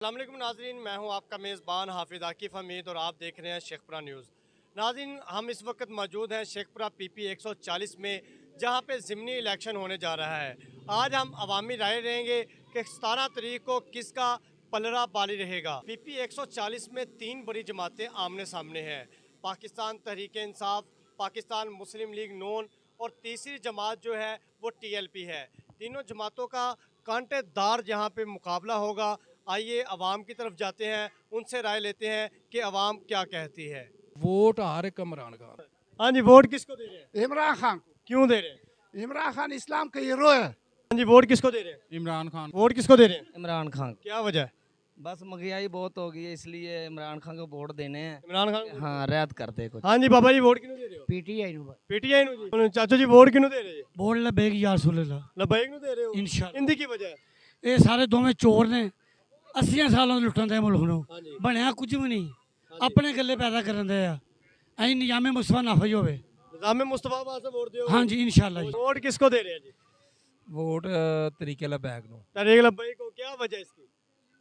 अस्सलाम वालेकुम नाज़रीन, मैं हूं आपका मेज़बान हाफिज़ आकिफ़ हमीद और आप देख रहे हैं शेखपुरा न्यूज़। नाज़रीन, हम इस वक्त मौजूद हैं शेखपुरा पीपी 140 में, जहां पे ज़िमनी इलेक्शन होने जा रहा है। आज हम अवामी राय लेंगे कि 17 तारीख को किसका पलड़ा बाली रहेगा। पीपी 140 में 3 बड़ी जमातें आमने सामने हैं। पाकिस्तान तहरीक इंसाफ, पाकिस्तान मुस्लिम लीग नून और तीसरी जमात जो है वो TLP है। तीनों जमातों का कांटेदार यहाँ पे मुकाबला होगा। आइए अवाम की तरफ जाते हैं, उनसे राय लेते हैं कि अवाम क्या कहती है। वोट हर एक इमरान खान। हाँ जी, वोट किसको दे रहे हैं? इमरान खान को। क्यों दे रहे हैं? इमरान खान इस्लाम का हीरो है। हाँ जी, वोट किसको दे रहे हैं? इमरान खान। वोट किसको दे रहे हैं? इमरान खान। क्या वजह है? बस महंगाई बहुत हो गई है इसलिए इमरान खान को वोट देने हैं। इमरान खान को? हाँ, रैद करते कुछ। हाँ जी बाबा जी, वोट किनू दे रहे हो? पीटीआई ਨੂੰ PTI नू जी। चाचू जी वोट किनू दे रहे हैं? वोट लबेग या रसूलल्लाह लबैक नू दे रहे हो? इंशाअल्लाह। इंदी की वजह है? ये सारे दोवें चोर ने 80 सालों ਤੋਂ ਲੁੱਟਣ ਦੇ ਮੁਲਕ ਨੂੰ हाँ जी। ਬਣਿਆ ਕੁਝ ਵੀ ਨਹੀਂ ਆਪਣੇ ਗੱਲੇ ਪੈਦਾ ਕਰਨ ਦੇ ਆ ਅਸੀਂ ਨਿਜ਼ਾਮੇ ਮੁਸਤਫਾ ਨਾਫਜ਼ ਹੋਵੇ निज़ाम मुस्तफा वास्ते वोट दो। हाँ जी इंशाअल्लाह जी। वोट किसको दे रहे हैं जी? वोट तरीके लबैक ਨੂੰ। तहरीक लबैक को। क्या वजह है इसकी?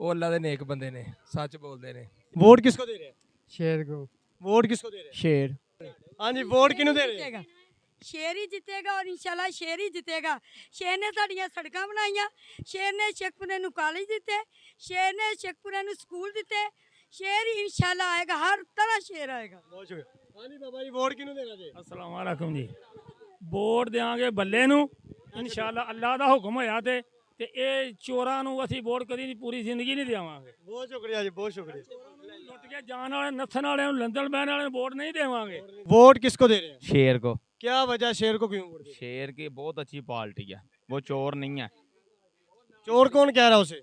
ਉਹ ਅੱਲਾ ਦੇ ਨੇਕ ਬੰਦੇ ਨੇ, ਸੱਚ ਬੋਲਦੇ ਨੇ। वोट किसको दे रहे हैं? शेर को वोट किसको दे रहे हैं? शेर हाँ जी, वोट किनू दे रहे हैं? शेर ही जितेगा और इंशाल्लाह शेर ही जितेगा। शेर ने साड़ियाँ सड़कां बनाइया, शेर ने शेखपुरे नू कॉलेज दिते, शेर ने शेखपुरे नू स्कूल दिते। शेर ही इंशाल्लाह आएगा, हर तरह शेर आएगा। बहुत शुक्रिया। हाँ जी बाबा जी, वोट किनू देना जी? अस्सलाम वालेकुम जी। वोट देंगे बल्ले नू इंशाल्लाह। अल्लाह दा हुक्म होया ते ਇਹ ਚੋਰਾਂ ਨੂੰ ਅਸੀਂ ਵੋਟ ਕਦੀ ਨਹੀਂ ਪੂਰੀ ਜ਼ਿੰਦਗੀ ਨਹੀਂ ਦੇਵਾਂਗੇ। बहुत शुक्रिया जी, बहुत शुक्रिया। ਲੁੱਟ ਕੇ ਜਾਣ ਵਾਲੇ ਨੱਥਣ ਵਾਲਿਆਂ ਨੂੰ ਲੰਦਨ ਬਹਿਣ ਵਾਲਿਆਂ ਨੂੰ ਵੋਟ नहीं देवांगे। वोट किसको दे रहे हैं? शेर को। क्या वजह, शेर को क्यों वोट दे रहे शेर की बहुत अच्छी पार्टी है, वो चोर नहीं है। हैं? चोर कौन कह रहा है उसे?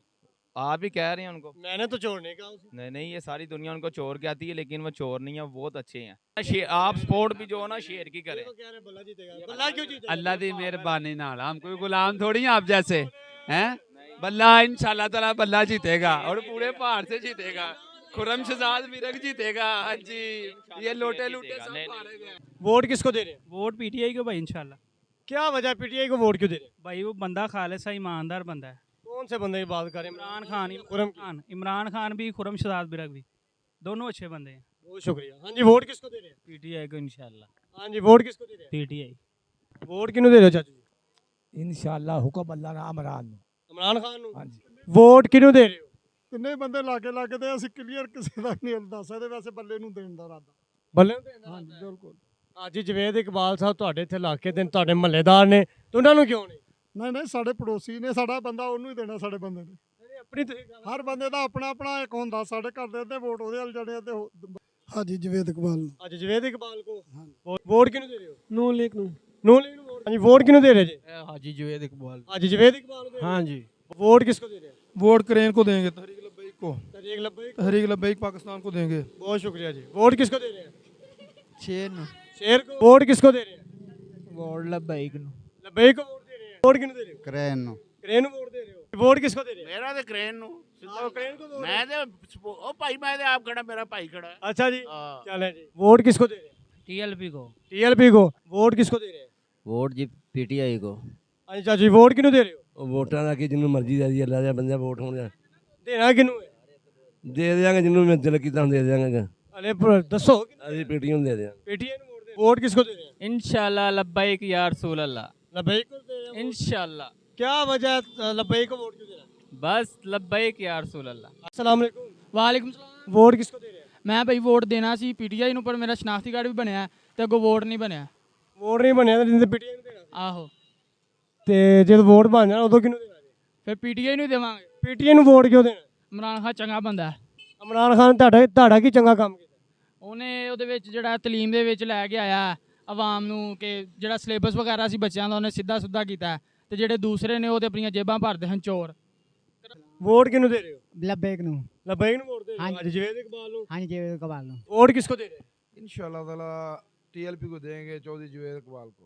आप भी कह रहे हैं उनको। मैंने तो चोर नहीं कहा उसे। नहीं नहीं, ये सारी दुनिया उनको चोर कहती है, लेकिन वो चोर नहीं है, वो बहुत अच्छे हैं। आप सपोर्ट भी जो है ना शेर की करें। ये तो कह रहे हैं बल्ला जीतेगा। बल्ला क्यों जीतेगा? अल्लाह की मेहरबानी नाल, हम कोई गुलाम थोड़ी हैं आप जैसे हैं। बल्ला इंशाल्लाह ताला बल्ला जीतेगा और पूरे पहाड़ से जीतेगा। खुरम शहजाद मिरक जीतेगा। हाँ जी, ये लोटे लूटे सब मारे गए। वोट किसको दे रहे हैं? वोट पीटीआई को भाई इंशाल्लाह। क्या वजह PTI को वोट क्यों दे रहे हैं? भाई वो बंदा खालिसा ईमानदार बंदा है। कौन से बंदे की बात कर रहे हैं? इमरान खान खुरम की। इमरान खान भी खुरम शहजाद मिरक भी दोनों अच्छे बंदे हैं। बहुत शुक्रिया। हाँ जी, वोट किसको दे रहे हैं? पीटीआई को इंशाल्लाह। हाँ जी, वोट किसको दे रहे हैं? पीटीआई। वोट किनू दे रहे हो चाचू जी? इंशाअल्लाह हुक्म अल्लाह ना इमरान इमरान खान नू। हाँ जी। वोट किनू दे रहे हो? ਕਿੰਨੇ ਬੰਦੇ ਲਾਗੇ ਲਾਗੇ ਤੇ ਅਸੀਂ ਕਲੀਅਰ ਕਿਸੇ ਦਾ ਨਹੀਂ ਦੱਸ ਸਕਦੇ। ਵੈਸੇ ਬੱਲੇ ਨੂੰ ਦੇਣ ਦਾ ਇਰਾਦਾ। ਬੱਲੇ ਨੂੰ ਦੇਣਾ? ਹਾਂਜੀ ਬਿਲਕੁਲ। ਅੱਜ ਜਵੇਦ ਇਕਬਾਲ ਸਾਹਿਬ ਤੁਹਾਡੇ ਇੱਥੇ ਇਲਾਕੇ ਦੇ ਤੁਹਾਡੇ ਮਹੱਲੇਦਾਰ ਨੇ, ਤੇ ਉਹਨਾਂ ਨੂੰ ਕਿਉਂ ਨਹੀਂ? ਨਹੀਂ ਨਹੀਂ, ਸਾਡੇ ਪੜੋਸੀ ਨੇ, ਸਾਡਾ ਬੰਦਾ ਉਹਨੂੰ ਹੀ ਦੇਣਾ। ਸਾਡੇ ਬੰਦੇ ਨੇ ਆਪਣੀ ਤਰੀਕਾ ਹਰ ਬੰਦੇ ਦਾ ਆਪਣਾ ਆਪਣਾ ਇੱਕ ਹੁੰਦਾ। ਸਾਡੇ ਘਰ ਦੇ ਅੱਧੇ ਵੋਟ ਉਹਦੇ ਵੱਲ ਜਾਣੇ ਤੇ ਹਾਂਜੀ ਜਵੇਦ ਇਕਬਾਲ। ਅੱਜ ਜਵੇਦ ਇਕਬਾਲ को वोट ਕਿਹਨੂੰ ਦੇ ਰਹੇ ਹੋ? नून लीग नू नून लीग ਨੂੰ वोट। ਹਾਂਜੀ, वोट ਕਿਹਨੂੰ ਦੇ ਰਹੇ ਜੀ? हाजी जवेद इकबाल। ਅੱਜ ਜਵੇਦ ਇਕਬਾਲ ਨੂੰ ਦੇ ਰਹੇ हाँ ਹੋ? जी। वोट किसको दे रहे हैं? वोट करेन को देंगे, तहरीक लबैक को। तहरीक लब्बैक। तहरीक लबैक पाकिस्तान को देंगे। बहुत शुक्रिया जी। वोट किसको दे रहे हैं? शेर नू शेर को। वोट किसको दे रहे हैं? वोट लबेग नू लब्बैक को वोट दे रहे हैं। वोट किहਨੂੰ दे रहे हो? ਕਰੈਨ ਨੂੰ। क्रेन को वोट दे रहे हो? वोट किसको दे रहे हैं? मेरा तो क्रेन नु हाँ, क्रेन को वोट। मैं तो ओ भाई मैं तो आप खड़ा, मेरा भाई खड़ा है। अच्छा जी, हाँ। चलें जी। वोट किसको दे रहे हैं? टीएलपी को। TLP को। वोट किसको दे रहे हैं? वोट जी पीटीआई को। हाँ जी चाची, वोट किहਨੂੰ दे रहे हो? ਵੋਟਾਂ ਦਾ ਕਿ ਜਿਹਨੂੰ ਮਰਜ਼ੀ ਦੇ ਦੀ, ਅੱਲਾ ਦੇ ਬੰਦੇ ਵੋਟ ਹੋਣ ਦੇ देना किहਨੂੰ है? ਦਿਆਂਗੇ, ਜਿਹਨੂੰ ਮੈਂ ਦਿਲ ਕੀਤਾ ਦੇ ਦਿਆਂਗੇ। अरे दसो। ਅਸੀਂ ਪੀਟੀਆਂ ਨੂੰ ਦੇ ਦਿਆਂਗੇ। PTI ਨੂੰ वोट दे। वोट किसको दे रहे हैं? इंशाल्लाह लब्बैक या रसूल अल्लाह। लब्बैक को दे रहे हैं। इंशाल्लाह। क्या वजह है लब्बैक को वोट क्यों देना? बस लब्बैक या रसूल अल्लाह। अस्सलाम वालेकुम। वालेकुम सलाम। वोट किसको दे रहे हैं? मैं भाई वोट देना सी पीटीआई नू, पर मेरा शनाख्ती कार्ड भी बनया ते अगों वोट नहीं बनया। वोट नहीं बनया तो जिंदे PTI ਨੂੰ ਦੇਣਾ ਸੀ। आहो ਤੇ ਜਦ ਵੋਟ ਬਣ ਜਾਣਾ ਉਦੋਂ ਕਿਹਨੂੰ ਦੇਣਾ ਜੀ? फिर पीटीआई नू देवांगे। PTI ਨੂੰ ਵੋਟ ਕਿਉਂ ਦੇਣਾ? इमरान खान चंगा बंदा है। ਇਮਰਾਨ ਖਾਨ ਤੁਹਾਡਾ ਕੀ ਚੰਗਾ ਕੰਮ ਕੀਤਾ? ਉਹਨੇ ਉਹਦੇ ਵਿੱਚ ਜਿਹੜਾ ਤਾਲੀਮ ਦੇ ਵਿੱਚ ਲੈ ਕੇ ਆਇਆ ਆਵਾਮ ਨੂੰ ਕਿ ਜਿਹੜਾ ਸਿਲੇਬਸ ਵਗੈਰਾ ਸੀ ਬੱਚਿਆਂ ਦਾ ਉਹਨੇ ਸਿੱਧਾ ਸੁੱਧਾ ਕੀਤਾ ਤੇ ਜਿਹੜੇ ਦੂਸਰੇ ਨੇ ਉਹ ਤੇ ਆਪਣੀਆਂ ਜੇਬਾਂ ਭਰਦੇ ਹਨ ਚੋਰ। ਵੋਟ ਕਿਹਨੂੰ ਦੇ ਰਹੇ ਹੋ? लबैक नू ਲਬੈਕ ਨੂੰ ਵੋਟ ਦੇ ਰਹੇ हाँ ਹੋ? ਅੱਜ ਜਵੇਦ ਇਕਬਾਲ ਨੂੰ। हाँ जी कबाल नू। वोट किसको दे रहे हैं? इंशाल्लाह ताला TLP को देंगे, चौधरी जवेद इकबाल को।